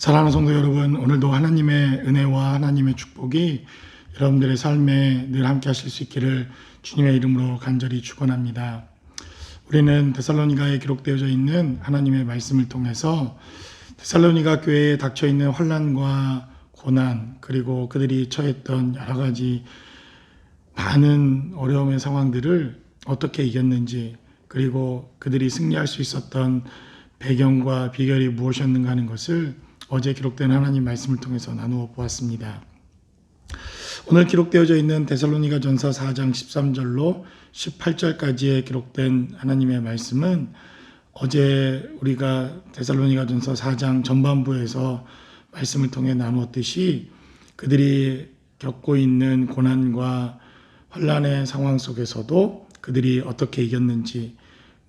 사랑하는 성도 여러분, 오늘도 하나님의 은혜와 하나님의 축복이 여러분들의 삶에 늘 함께 하실 수 있기를 주님의 이름으로 간절히 축원합니다. 우리는 데살로니가에 기록되어져 있는 하나님의 말씀을 통해서 데살로니가 교회에 닥쳐 있는 환난과 고난, 그리고 그들이 처했던 여러 가지 많은 어려움의 상황들을 어떻게 이겼는지, 그리고 그들이 승리할 수 있었던 배경과 비결이 무엇이었는가 하는 것을 어제 기록된 하나님 말씀을 통해서 나누어 보았습니다. 오늘 기록되어져 있는 데살로니가 전서 4장 13절로 18절까지의 기록된 하나님의 말씀은 어제 우리가 데살로니가 전서 4장 전반부에서 말씀을 통해 나누었듯이 그들이 겪고 있는 고난과 환난의 상황 속에서도 그들이 어떻게 이겼는지,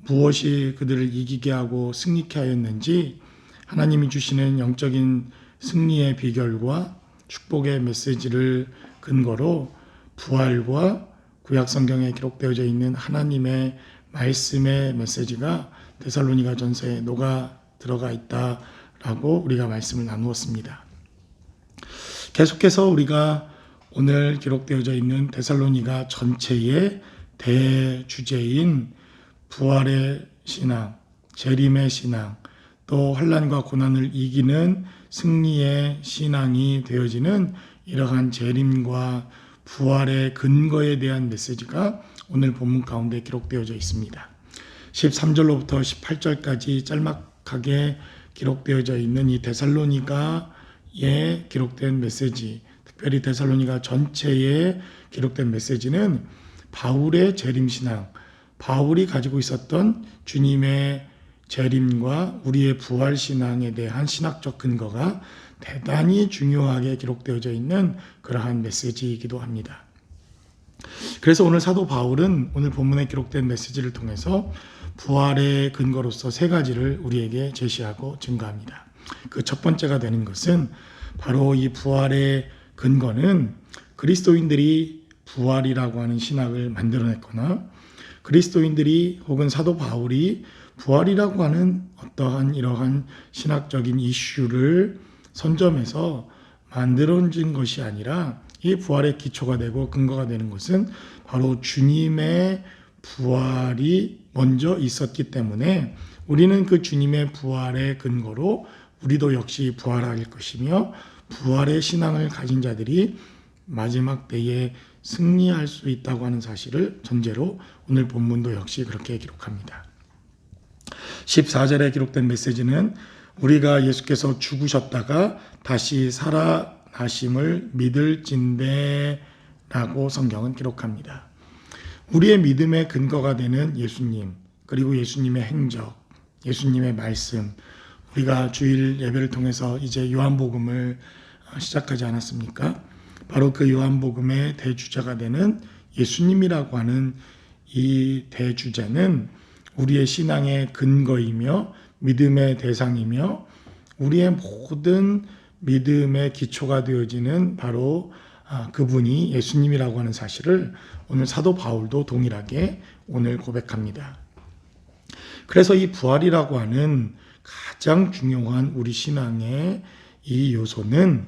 무엇이 그들을 이기게 하고 승리케 하였는지, 하나님이 주시는 영적인 승리의 비결과 축복의 메시지를 근거로 부활과 구약 성경에 기록되어져 있는 하나님의 말씀의 메시지가 데살로니가 전서에 녹아 들어가 있다라고 우리가 말씀을 나누었습니다. 계속해서 우리가 오늘 기록되어져 있는 데살로니가 전체의 대주제인 부활의 신앙, 재림의 신앙, 또 환난과 고난을 이기는 승리의 신앙이 되어지는 이러한 재림과 부활의 근거에 대한 메시지가 오늘 본문 가운데 기록되어져 있습니다. 13절로부터 18절까지 짤막하게 기록되어져 있는 이 데살로니가에 기록된 메시지, 특별히 데살로니가 전체에 기록된 메시지는 바울의 재림신앙, 바울이 가지고 있었던 주님의 재림과 우리의 부활신앙에 대한 신학적 근거가 대단히 중요하게 기록되어져 있는 그러한 메시지이기도 합니다. 그래서 오늘 사도 바울은 오늘 본문에 기록된 메시지를 통해서 부활의 근거로서 세 가지를 우리에게 제시하고 증거합니다. 그 첫 번째가 되는 것은 바로 이 부활의 근거는 그리스도인들이 부활이라고 하는 신학을 만들어냈거나 그리스도인들이 혹은 사도 바울이 부활이라고 하는 어떠한 이러한 신학적인 이슈를 선점해서 만들어진 것이 아니라 이 부활의 기초가 되고 근거가 되는 것은 바로 주님의 부활이 먼저 있었기 때문에 우리는 그 주님의 부활의 근거로 우리도 역시 부활할 것이며 부활의 신앙을 가진 자들이 마지막 때에 승리할 수 있다고 하는 사실을 전제로 오늘 본문도 역시 그렇게 기록합니다. 14절에 기록된 메시지는 우리가 예수께서 죽으셨다가 다시 살아나심을 믿을진대라고 성경은 기록합니다. 우리의 믿음의 근거가 되는 예수님, 그리고 예수님의 행적, 예수님의 말씀, 우리가 주일 예배를 통해서 이제 요한복음을 시작하지 않았습니까? 바로 그 요한복음의 대주자가 되는 예수님이라고 하는 이 대주자는 우리의 신앙의 근거이며 믿음의 대상이며 우리의 모든 믿음의 기초가 되어지는 바로 그분이 예수님이라고 하는 사실을 오늘 사도 바울도 동일하게 오늘 고백합니다. 그래서 이 부활이라고 하는 가장 중요한 우리 신앙의 이 요소는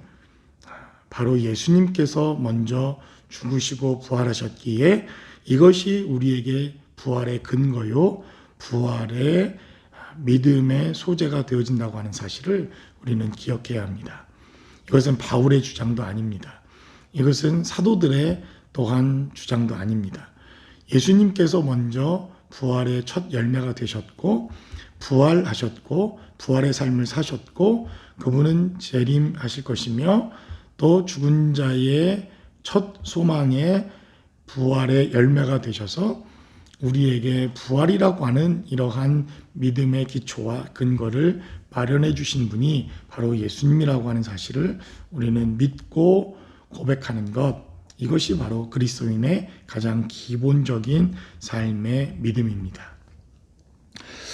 바로 예수님께서 먼저 죽으시고 부활하셨기에 이것이 우리에게 부활의 근거요, 부활의 믿음의 소재가 되어진다고 하는 사실을 우리는 기억해야 합니다. 이것은 바울의 주장도 아닙니다. 이것은 사도들의 또한 주장도 아닙니다. 예수님께서 먼저 부활의 첫 열매가 되셨고 부활하셨고 부활의 삶을 사셨고 그분은 재림하실 것이며 또 죽은 자의 첫 소망의 부활의 열매가 되셔서 우리에게 부활이라고 하는 이러한 믿음의 기초와 근거를 마련해 주신 분이 바로 예수님이라고 하는 사실을 우리는 믿고 고백하는 것, 이것이 바로 그리스도인의 가장 기본적인 삶의 믿음입니다.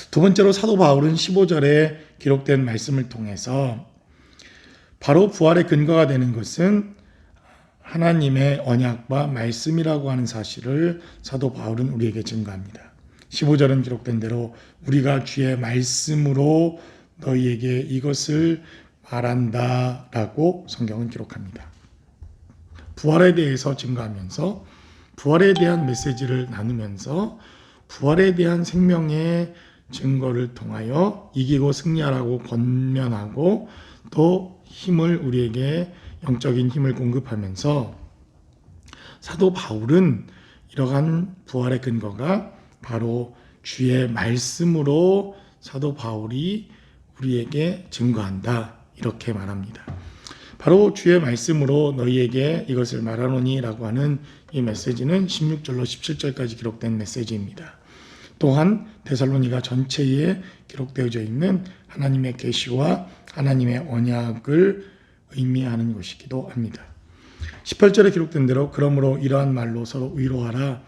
두 번째로 사도 바울은 15절에 기록된 말씀을 통해서 바로 부활의 근거가 되는 것은 하나님의 언약과 말씀이라고 하는 사실을 사도 바울은 우리에게 증거합니다. 15절은 기록된 대로 우리가 주의 말씀으로 너희에게 이것을 말한다라고 성경은 기록합니다. 부활에 대해서 증거하면서 부활에 대한 메시지를 나누면서 부활에 대한 생명의 증거를 통하여 이기고 승리하라고 권면하고 또 힘을 우리에게 영적인 힘을 공급하면서 사도 바울은 이러한 부활의 근거가 바로 주의 말씀으로 사도 바울이 우리에게 증거한다 이렇게 말합니다. 바로 주의 말씀으로 너희에게 이것을 말하노니 라고 하는 이 메시지는 16절로 17절까지 기록된 메시지입니다. 또한 데살로니가 전체에 기록되어져 있는 하나님의 계시와 하나님의 언약을 의미하는 것이기도 합니다. 18절에 기록된 대로 그러므로 이러한 말로 서로 위로하라.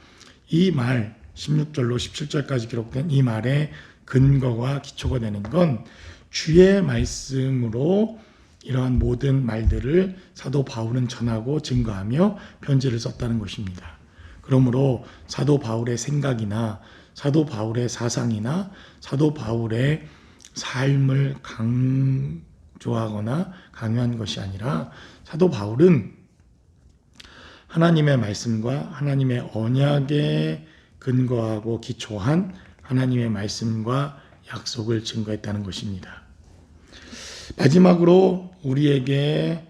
이 말 16절로 17절까지 기록된 이 말의 근거와 기초가 되는 건 주의 말씀으로 이러한 모든 말들을 사도 바울은 전하고 증거하며 편지를 썼다는 것입니다. 그러므로 사도 바울의 생각이나 사도 바울의 사상이나 사도 바울의 삶을 강조하거나 강요한 것이 아니라 사도 바울은 하나님의 말씀과 하나님의 언약에 근거하고 기초한 하나님의 말씀과 약속을 증거했다는 것입니다. 마지막으로 우리에게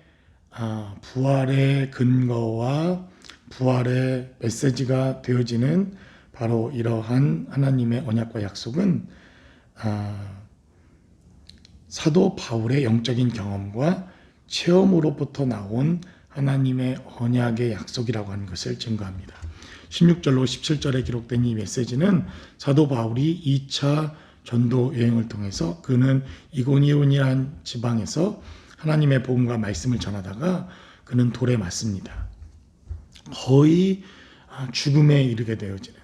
부활의 근거와 부활의 메시지가 되어지는 바로 이러한 하나님의 언약과 약속은 사도 바울의 영적인 경험과 체험으로부터 나온 하나님의 언약의 약속이라고 하는 것을 증거합니다. 16절로 17절에 기록된 이 메시지는 사도 바울이 2차 전도 여행을 통해서 그는 이고니온이라는 지방에서 하나님의 복음과 말씀을 전하다가 그는 돌에 맞습니다. 거의 죽음에 이르게 되어지는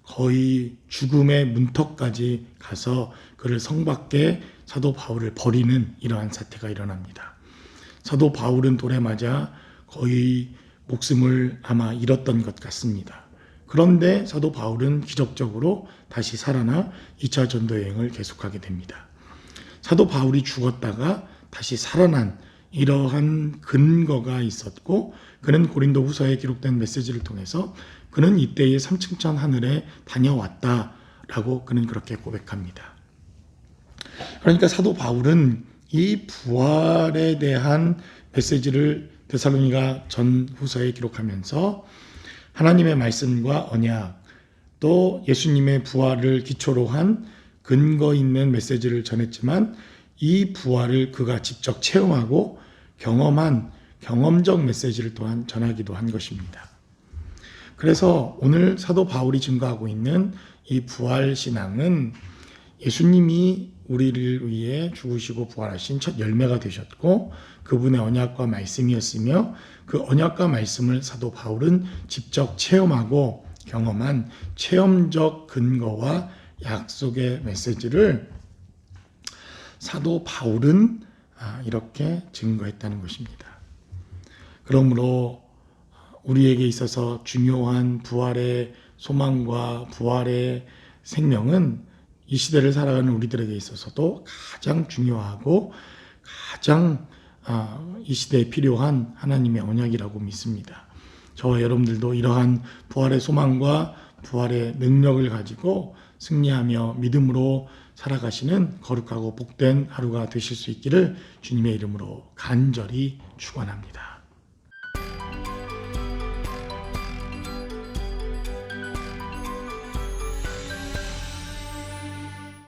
거의 죽음의 문턱까지 가서 그를 성 밖에 사도 바울을 버리는 이러한 사태가 일어납니다. 사도 바울은 돌에 맞아 거의 목숨을 아마 잃었던 것 같습니다. 그런데 사도 바울은 기적적으로 다시 살아나 2차 전도 여행을 계속하게 됩니다. 사도 바울이 죽었다가 다시 살아난 이러한 근거가 있었고 그는 고린도 후서에 기록된 메시지를 통해서 그는 이때의 3층천 하늘에 다녀왔다라고 그는 그렇게 고백합니다. 그러니까 사도 바울은 이 부활에 대한 메시지를 데살로니가 전 후서에 기록하면서 하나님의 말씀과 언약 또 예수님의 부활을 기초로 한 근거 있는 메시지를 전했지만 이 부활을 그가 직접 체험하고 경험한 경험적 메시지를 또한 전하기도 한 것입니다. 그래서 오늘 사도 바울이 증거하고 있는 이 부활 신앙은 예수님이 우리를 위해 죽으시고 부활하신 첫 열매가 되셨고 그분의 언약과 말씀이었으며 그 언약과 말씀을 사도 바울은 직접 체험하고 경험한 체험적 근거와 약속의 메시지를 사도 바울은 이렇게 증거했다는 것입니다. 그러므로 우리에게 있어서 중요한 부활의 소망과 부활의 생명은 이 시대를 살아가는 우리들에게 있어서도 가장 중요하고 가장 이 시대에 필요한 하나님의 언약이라고 믿습니다. 저와 여러분들도 이러한 부활의 소망과 부활의 능력을 가지고 승리하며 믿음으로 살아가시는 거룩하고 복된 하루가 되실 수 있기를 주님의 이름으로 간절히 축원합니다.